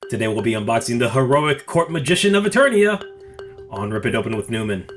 Today we'll be unboxing the heroic court magician of Eternia on Rip It Open with Newman.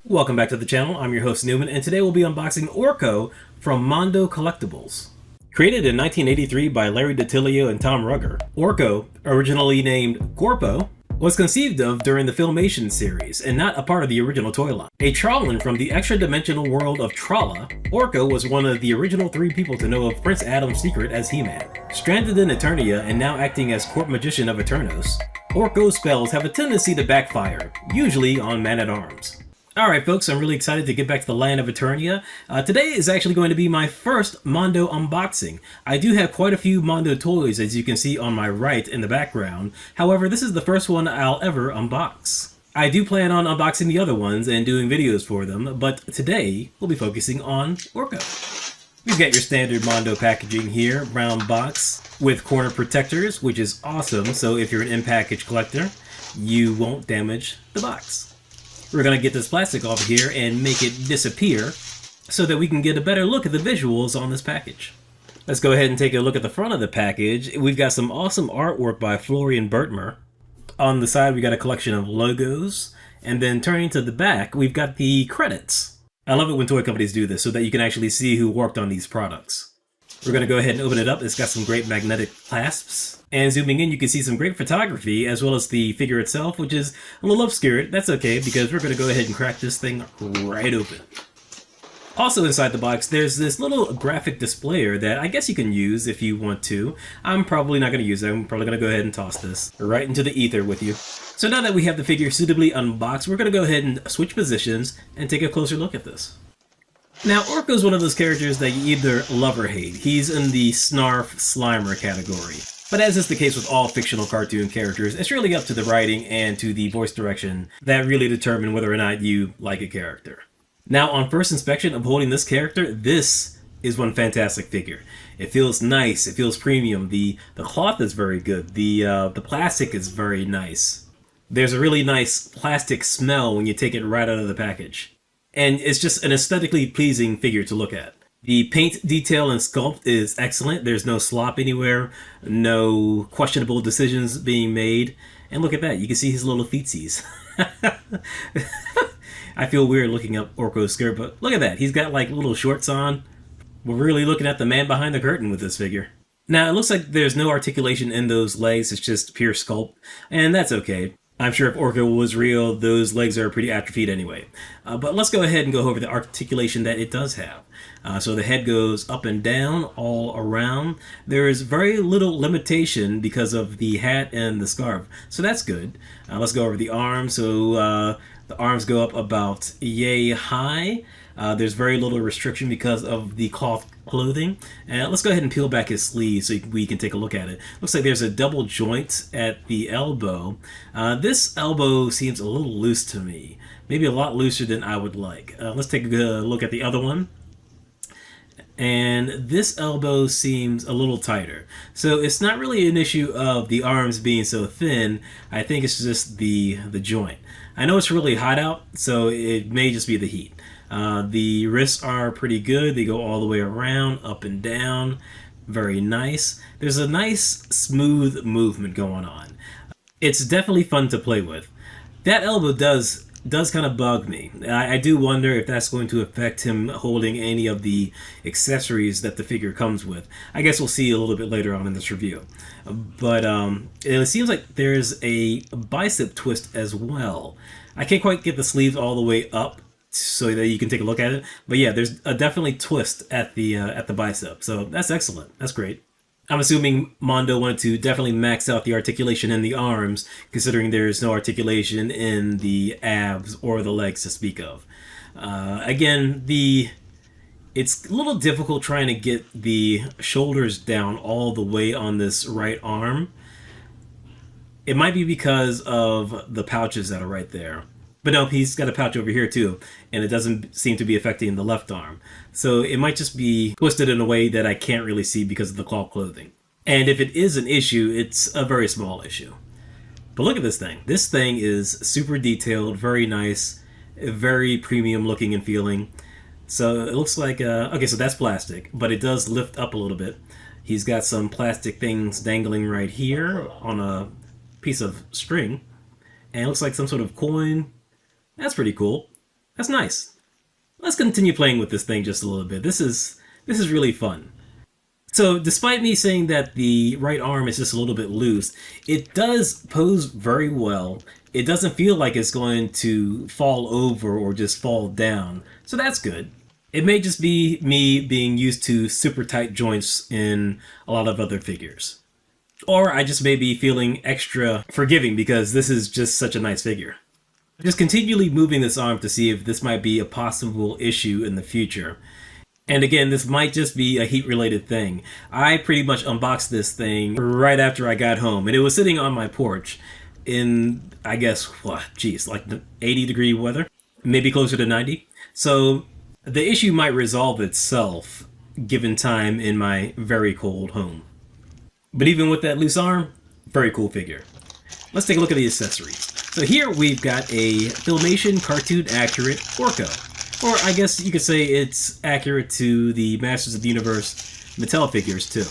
Welcome back to the channel. I'm your host Newman, and today we'll be unboxing Orko from Mondo Collectibles. Created in 1983 by Larry DiTillio and Tom Ruegger, Orko, originally named Gorpo, was conceived of during the Filmation series and not a part of the original toy line. A Trollan from the extra-dimensional world of Tralla, Orko was one of the original 3 people to know of Prince Adam's secret as He-Man. Stranded in Eternia and now acting as court magician of Eternos, Orko's spells have a tendency to backfire, usually on man-at-arms. Alright folks, I'm really excited to get back to the land of Eternia. Today is actually going to be my first Mondo unboxing. I do have quite a few Mondo toys, as you can see on my right in the background. However, this is the first one I'll ever unbox. I do plan on unboxing the other ones and doing videos for them, but today we'll be focusing on Orko. We've got your standard Mondo packaging here, brown box with corner protectors, which is awesome, so if you're an in-package collector, you won't damage the box. We're going to get this plastic off here and make it disappear so that we can get a better look at the visuals on this package. Let's go ahead and take a look at the front of the package. We've got some awesome artwork by Florian Bertmer. On the side, we got a collection of logos. And then turning to the back, we've got the credits. I love it when toy companies do this so that you can actually see who worked on these products. We're going to go ahead and open it up. It's got some great magnetic clasps. And zooming in, you can see some great photography, as well as the figure itself, which is a little obscured. That's okay, because we're going to go ahead and crack this thing right open. Also inside the box, there's this little graphic displayer that I guess you can use if you want to. I'm probably not going to use it. I'm probably going to go ahead and toss this right into the ether with you. So now that we have the figure suitably unboxed, we're going to go ahead and switch positions and take a closer look at this. Now, Orko's one of those characters that you either love or hate. He's in the Snarf Slimer category. But as is the case with all fictional cartoon characters, it's really up to the writing and to the voice direction that really determine whether or not you like a character. Now, on first inspection of holding this character, this is one fantastic figure. It feels nice, it feels premium, the cloth is very good, the plastic is very nice. There's a really nice plastic smell when you take it right out of the package. And it's just an aesthetically pleasing figure to look at. The paint detail and sculpt is excellent. There's no slop anywhere, no questionable decisions being made. And look at that, you can see his little feetsies. I feel weird looking up Orko's skirt, but look at that. He's got like little shorts on. We're really looking at the man behind the curtain with this figure. Now, it looks like there's no articulation in those legs. It's just pure sculpt, and that's okay. I'm sure if Orko was real, those legs are pretty atrophied anyway. But let's go ahead and go over the articulation that it does have. So the head goes up and down all around. There is very little limitation because of the hat and the scarf. So that's good. Let's go over the arms. So the arms go up about yay high. There's very little restriction because of the cloth clothing. And let's go ahead and peel back his sleeve so we can take a look at it. Looks like there's a double joint at the elbow. This elbow seems a little loose to me. Maybe a lot looser than I would like. Let's take a look at the other one. And this elbow seems a little tighter. So it's not really an issue of the arms being so thin. I think it's just the joint. I know it's really hot out, so it may just be the heat. The wrists are pretty good. They go all the way around, up and down. Very nice. There's a nice smooth movement going on. It's definitely fun to play with. That elbow does kind of bug me. I do wonder if that's going to affect him holding any of the accessories that the figure comes with. I guess we'll see a little bit later on in this review. But it seems like there's a bicep twist as well. I can't quite get the sleeves all the way up so that you can take a look at it. But yeah, there's a definitely twist at the bicep. So that's excellent. That's great. I'm assuming Mondo wanted to definitely max out the articulation in the arms, considering there's no articulation in the abs or the legs to speak of. Again, it's a little difficult trying to get the shoulders down all the way on this right arm. It might be because of the pouches that are right there. But no, he's got a pouch over here too, and it doesn't seem to be affecting the left arm. So it might just be twisted in a way that I can't really see because of the cloth clothing. And if it is an issue, it's a very small issue. But look at this thing. This thing is super detailed, very nice. very premium looking and feeling. So it looks like, okay, so that's plastic, but it does lift up a little bit. He's got some plastic things dangling right here on a piece of string. And it looks like some sort of coin. That's pretty cool. That's nice. Let's continue playing with this thing just a little bit. This is really fun. So despite me saying that the right arm is just a little bit loose, it does pose very well. It doesn't feel like it's going to fall over or just fall down. So that's good. It may just be me being used to super tight joints in a lot of other figures. Or I just may be feeling extra forgiving because this is just such a nice figure. Just continually moving this arm to see if this might be a possible issue in the future. And again, this might just be a heat-related thing. I pretty much unboxed this thing right after I got home, and it was sitting on my porch in, I guess, like 80-degree weather, maybe closer to 90. So the issue might resolve itself given time in my very cold home. But even with that loose arm, very cool figure. Let's take a look at the accessories. So here we've got a Filmation cartoon accurate Orko. Or I guess you could say it's accurate to the Masters of the Universe Mattel figures too.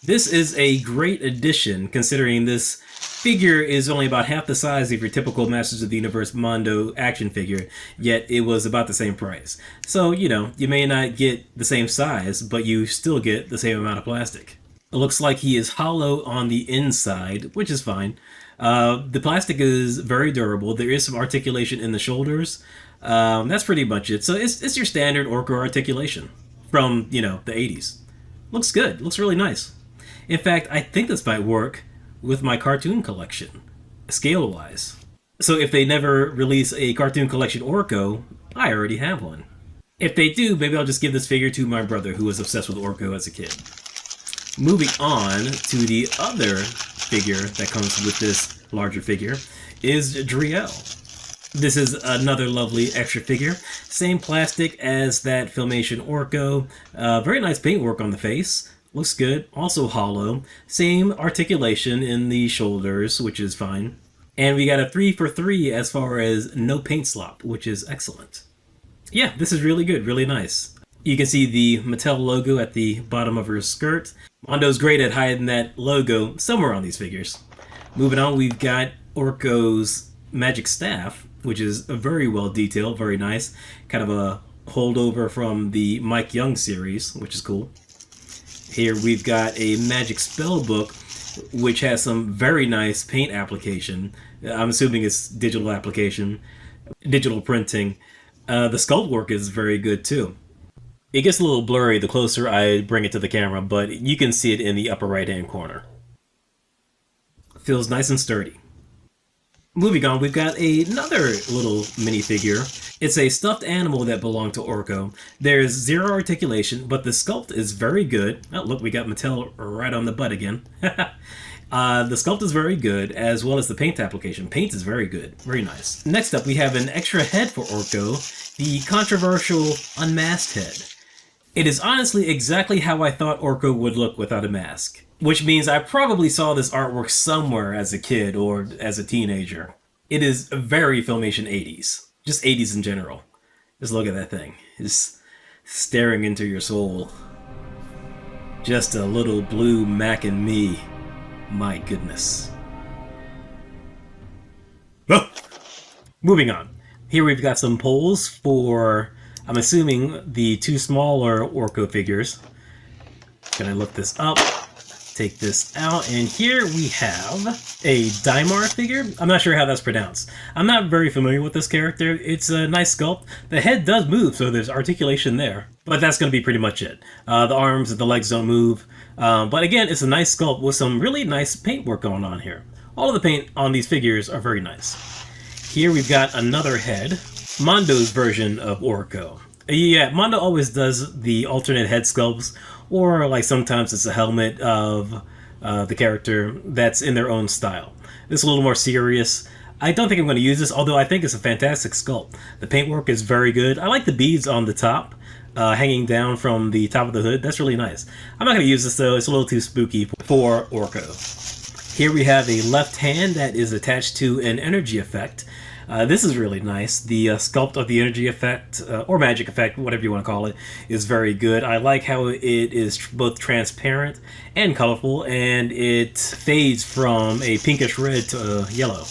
This is a great addition considering this figure is only about half the size of your typical Masters of the Universe Mondo action figure, yet it was about the same price. So, you know, you may not get the same size, but you still get the same amount of plastic. It looks like he is hollow on the inside, which is fine. The plastic is very durable. There is some articulation in the shoulders. That's pretty much it. So it's your standard Orko articulation from, you know, the 80s. Looks good. Looks really nice. In fact, I think this might work with my cartoon collection, scale-wise. So if they never release a cartoon collection Orko, I already have one. If they do, maybe I'll just give this figure to my brother who was obsessed with Orko as a kid. Moving on to the other figure that comes with this larger figure is Driel. This is another lovely extra figure. Same plastic as that Filmation Orko. Very nice paintwork on the face. Looks good. Also hollow. Same articulation in the shoulders, which is fine. And we got a 3 for 3 as far as no paint slop, which is excellent. Yeah, this is really good. Really nice. You can see the Mattel logo at the bottom of her skirt. Mondo's great at hiding that logo somewhere on these figures. Moving on, we've got Orko's magic staff, which is very well detailed, very nice. Kind of a holdover from the Mike Young series, which is cool. Here we've got a magic spell book, which has some very nice paint application. I'm assuming it's digital application, digital printing. The sculpt work is very good too. It gets a little blurry the closer I bring it to the camera, but you can see it in the upper right-hand corner. Feels nice and sturdy. Moving on, we've got another little minifigure. It's a stuffed animal that belonged to Orko. There's zero articulation, but the sculpt is very good. Oh, look, we got Mattel right on the butt again. The sculpt is very good, as well as the paint application. Paint is very good. Very nice. Next up, we have an extra head for Orko, the controversial unmasked head. It is honestly exactly how I thought Orko would look without a mask. Which means I probably saw this artwork somewhere as a kid or as a teenager. It is very Filmation 80s. Just 80s in general. Just look at that thing. It's staring into your soul. Just a little blue Mac and me. My goodness. Oh! Moving on. Here we've got some poles for, I'm assuming, the two smaller Orko figures. Gonna look this up. Take this out, and here we have a Daimar figure. I'm not sure how that's pronounced. I'm not very familiar with this character. It's a nice sculpt. The head does move, so there's articulation there. But that's going to be pretty much it. The arms and the legs don't move. But again, it's a nice sculpt with some really nice paintwork going on here. All of the paint on these figures are very nice. Here we've got another head. Mondo's version of Orko. Yeah, Mondo always does the alternate head sculpts, or like sometimes it's a helmet of the character that's in their own style. This is a little more serious. I don't think I'm going to use this, although I think it's a fantastic sculpt. The paintwork is very good. I like the beads on the top, hanging down from the top of the hood. That's really nice. I'm not going to use this though. It's a little too spooky for Orko. Here we have a left hand that is attached to an energy effect. This is really nice. The sculpt of the energy effect, or magic effect, whatever you want to call it, is very good. I like how it is both transparent and colorful, and it fades from a pinkish red to yellow.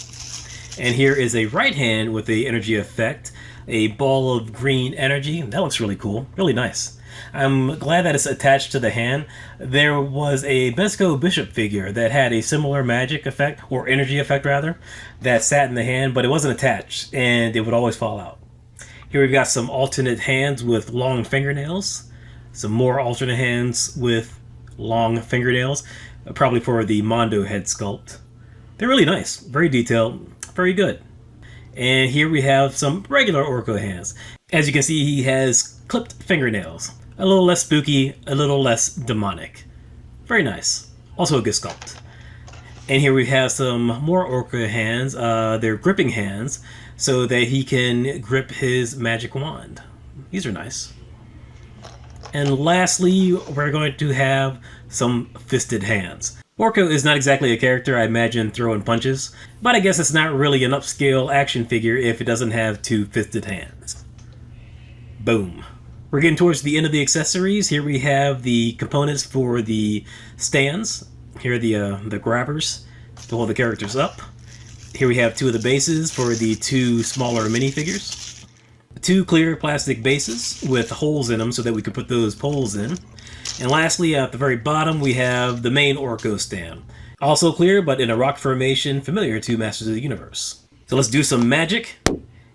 And here is a right hand with the energy effect, a ball of green energy. That looks really cool, really nice. I'm glad that it's attached to the hand. There was a Mezco Bishop figure that had a similar magic effect, or energy effect rather, that sat in the hand, but it wasn't attached, and it would always fall out. Here we've got some alternate hands with long fingernails, some more alternate hands with long fingernails, probably for the Mondo head sculpt. They're really nice, very detailed, very good. And here we have some regular Orko hands. As you can see, he has clipped fingernails. A little less spooky, a little less demonic. Very nice. Also a good sculpt. And here we have some more Orko hands. They're gripping hands, so that he can grip his magic wand. These are nice. And lastly, we're going to have some fisted hands. Orko is not exactly a character I imagine throwing punches, but I guess it's not really an upscale action figure if it doesn't have two fisted hands. Boom. We're getting towards the end of the accessories. Here we have the components for the stands. Here are the grabbers to hold the characters up. Here we have two of the bases for the two smaller minifigures. Two clear plastic bases with holes in them so that we can put those poles in. And lastly, at the very bottom, we have the main Orko stand. Also clear, but in a rock formation familiar to Masters of the Universe. So let's do some magic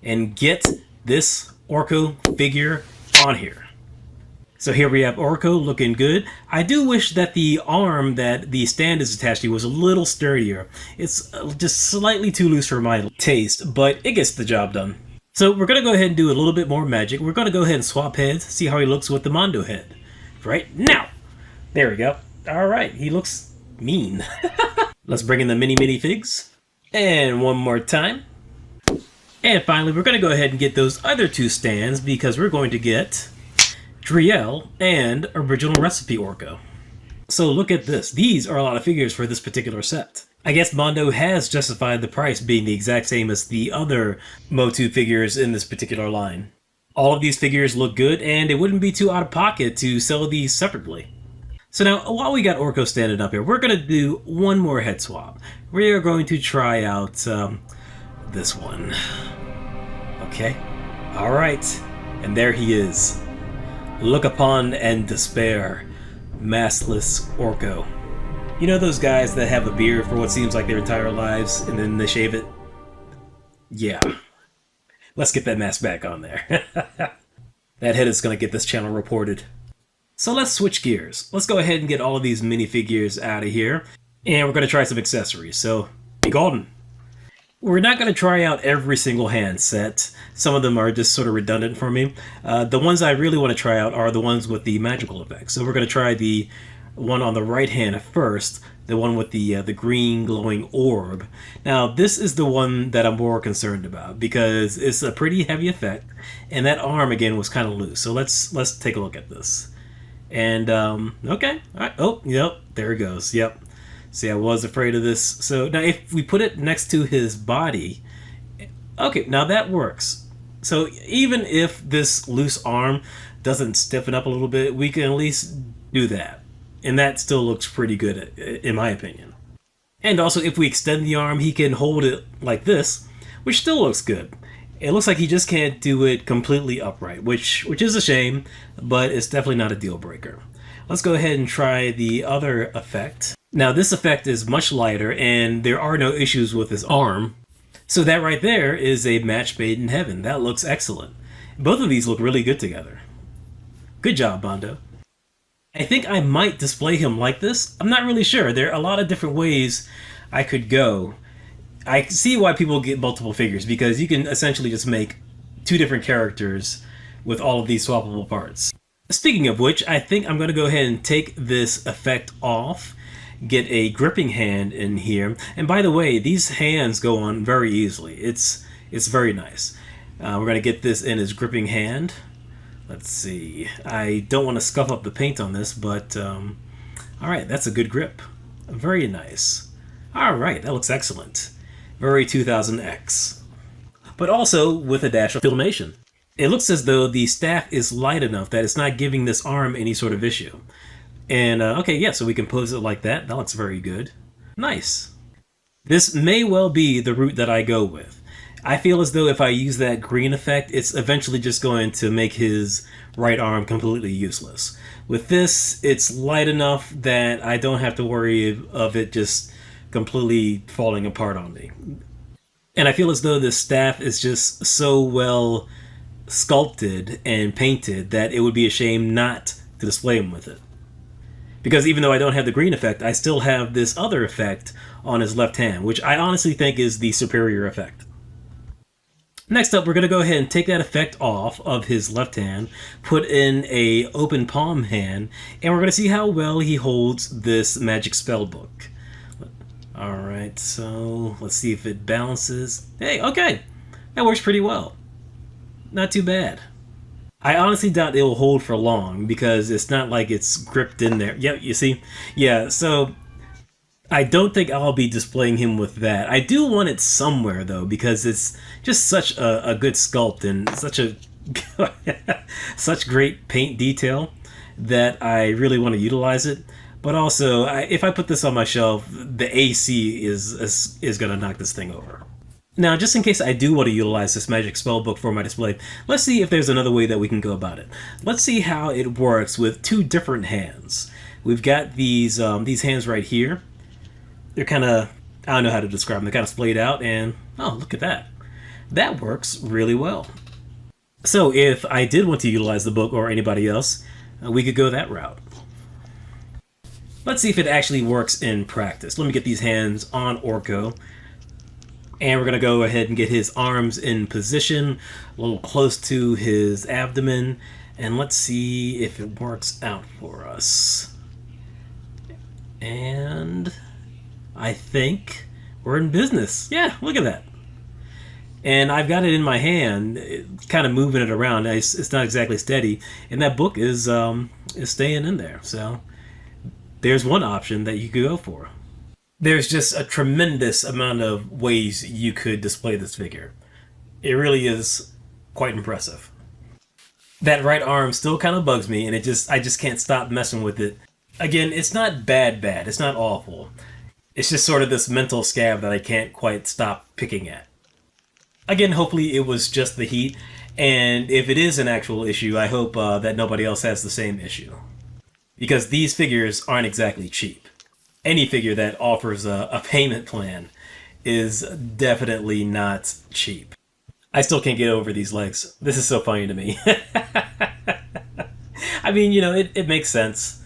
and get this Orko figure on here. So here we have Orko looking good. I do wish that the arm that the stand is attached to was a little sturdier. It's just slightly too loose for my taste, but it gets the job done. So we're going to go ahead and do a little bit more magic. We're going to go ahead and swap heads, see how he looks with the Mondo head. Right now. There we go. Alright, he looks mean. Let's bring in the mini figs. And one more time. And finally, we're going to go ahead and get those other two stands because we're going to get Driel and Original Recipe Orko. So look at this. These are a lot of figures for this particular set. I guess Mondo has justified the price being the exact same as the other Motu figures in this particular line. All of these figures look good, and it wouldn't be too out of pocket to sell these separately. So now, while we got Orko standing up here, we're going to do one more head swap. We are going to try out this one. Okay. Alright. And there he is. Look upon and despair. Maskless Orko. You know those guys that have a beard for what seems like their entire lives, and then they shave it? Yeah. Let's get that mask back on there. That head is going to get this channel reported. So let's switch gears. Let's go ahead and get all of these minifigures out of here. And we're going to try some accessories. So, be golden. We're not going to try out every single hand set. Some of them are just sort of redundant for me. The ones I really want to try out are the ones with the magical effects. So we're going to try the one on the right hand first, the one with the green glowing orb. Now this is the one that I'm more concerned about because it's a pretty heavy effect, and that arm again was kind of loose. So let's take a look at this. And okay, all right. Oh, yep, there it goes. Yep. See, I was afraid of this. So now if we put it next to his body, okay, now that works. So even if this loose arm doesn't stiffen up a little bit, we can at least do that. And that still looks pretty good, in my opinion. And also, if we extend the arm, he can hold it like this, which still looks good. It looks like he just can't do it completely upright, which is a shame, but it's definitely not a deal breaker. Let's go ahead and try the other effect. Now, this effect is much lighter, and there are no issues with his arm. So that right there is a match made in heaven. That looks excellent. Both of these look really good together. Good job, Mondo. I think I might display him like this. I'm not really sure. There are a lot of different ways I could go. I see why people get multiple figures, because you can essentially just make two different characters with all of these swappable parts. Speaking of which, I think I'm going to go ahead and take this effect off, get a gripping hand in here. And by the way, these hands go on very easily. It's very nice. We're going to get this in his gripping hand. Let's see. I don't want to scuff up the paint on this, but alright, that's a good grip. Very nice. Alright, that looks excellent. Very 2000X. but also with a dash of filmation. It looks as though the staff is light enough that it's not giving this arm any sort of issue. And okay, yeah, so we can pose it like that. That looks very good. Nice. This may well be the route that I go with. I feel as though if I use that green effect, it's eventually just going to make his right arm completely useless. With this, it's light enough that I don't have to worry of it just completely falling apart on me. And I feel as though this staff is just so well sculpted and painted that it would be a shame not to display him with it. Because even though I don't have the green effect, I still have this other effect on his left hand, which I honestly think is the superior effect. Next up, we're going to go ahead and take that effect off of his left hand, put in a open palm hand, and we're going to see how well he holds this magic spell book. Alright, so let's see if it balances. Hey, okay, that works pretty well. Not too bad. I honestly doubt it will hold for long because it's not like it's gripped in there. Yep, you see? Yeah, so I don't think I'll be displaying him with that. I do want it somewhere, though, because it's just such a good sculpt and such a such great paint detail that I really want to utilize it. But also, if I put this on my shelf, the AC is going to knock this thing over. Now, just in case I do want to utilize this magic spell book for my display, let's see if there's another way that we can go about it. Let's see how it works with two different hands. We've got these hands right here. They're kind of, I don't know how to describe them. They're kind of splayed out, and oh, look at that. That works really well. So if I did want to utilize the book or anybody else, we could go that route. Let's see if it actually works in practice. Let me get these hands on Orko. And we're going to go ahead and get his arms in position, a little close to his abdomen. And let's see if it works out for us. And I think we're in business. Yeah, look at that. And I've got it in my hand, kind of moving it around. It's not exactly steady. And that book is staying in there. So there's one option that you could go for. There's just a tremendous amount of ways you could display this figure. It really is quite impressive. That right arm still kind of bugs me, and I just can't stop messing with it. Again, it's not bad. It's not awful. It's just sort of this mental scab that I can't quite stop picking at. Again, hopefully it was just the heat, and if it is an actual issue, I hope that nobody else has the same issue. Because these figures aren't exactly cheap. Any figure that offers a payment plan is definitely not cheap. I still can't get over these legs. This is so funny to me. I mean, you know, it makes sense.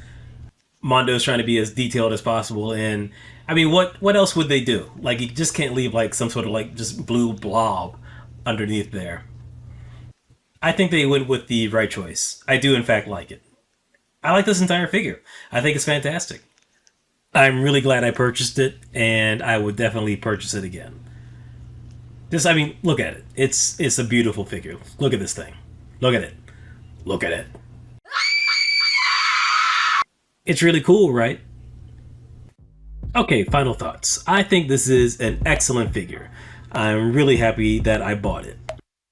Mondo's trying to be as detailed as possible, and I mean, what else would they do? Like, you just can't leave like some sort of like just blue blob underneath there. I think they went with the right choice. I do in fact like it. I like this entire figure. I think it's fantastic. I'm really glad I purchased it, and I would definitely purchase it again. Just, I mean, look at it. It's a beautiful figure. Look at this thing. Look at it. Look at it. It's really cool, right? Okay, final thoughts. I think this is an excellent figure. I'm really happy that I bought it.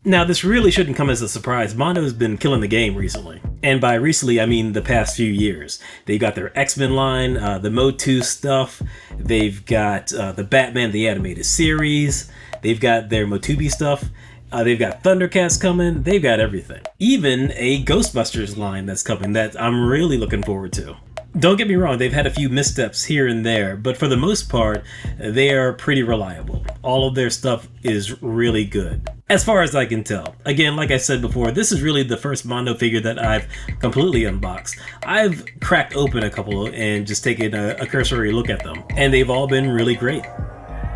Now, this really shouldn't come as a surprise. Mondo's been killing the game recently. And by recently, I mean the past few years. They got their X-Men line, the Motu stuff. They've got the Batman the Animated Series. They've got their Motubi stuff. They've got Thundercats coming. They've got everything. Even a Ghostbusters line that's coming that I'm really looking forward to. Don't get me wrong, they've had a few missteps here and there, but for the most part, they are pretty reliable. All of their stuff is really good, as far as I can tell. Again, like I said before, this is really the first Mondo figure that I've completely unboxed. I've cracked open a couple and just taken a cursory look at them, and they've all been really great.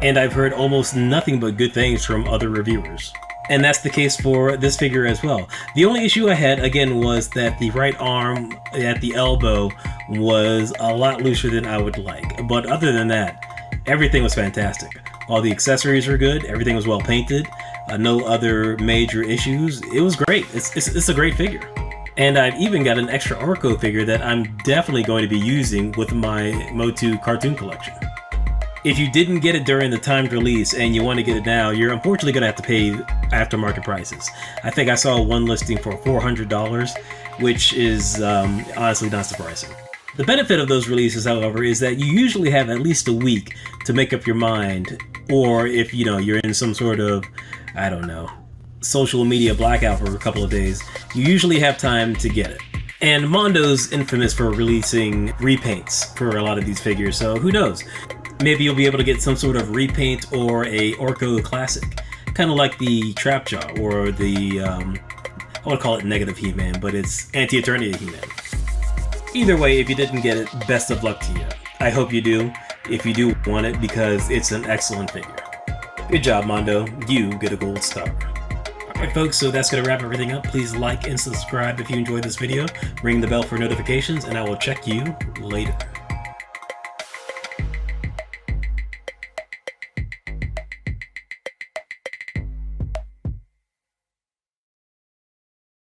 And I've heard almost nothing but good things from other reviewers. And that's the case for this figure as well. The only issue I had, again, was that the right arm at the elbow was a lot looser than I would like. But other than that, everything was fantastic. All the accessories were good, everything was well painted, no other major issues. It was great. It's a great figure. And I've even got an extra Orko figure that I'm definitely going to be using with my Motu cartoon collection. If you didn't get it during the timed release and you want to get it now, you're unfortunately going to have to pay aftermarket prices. I think I saw one listing for $400, which is honestly not surprising. The benefit of those releases, however, is that you usually have at least a week to make up your mind, or if you're in some sort of, I don't know, social media blackout for a couple of days, you usually have time to get it. And Mondo's infamous for releasing repaints for a lot of these figures, so who knows? Maybe you'll be able to get some sort of repaint or a Orko classic, kind of like the Trapjaw or the, I would call it Negative He-Man, but it's Anti-Eternia He-Man. Either way, if you didn't get it, best of luck to you. I hope you do, if you do want it, because it's an excellent figure. Good job, Mondo. You get a gold star. Alright folks, so that's going to wrap everything up. Please like and subscribe if you enjoyed this video. Ring the bell for notifications, and I will check you later.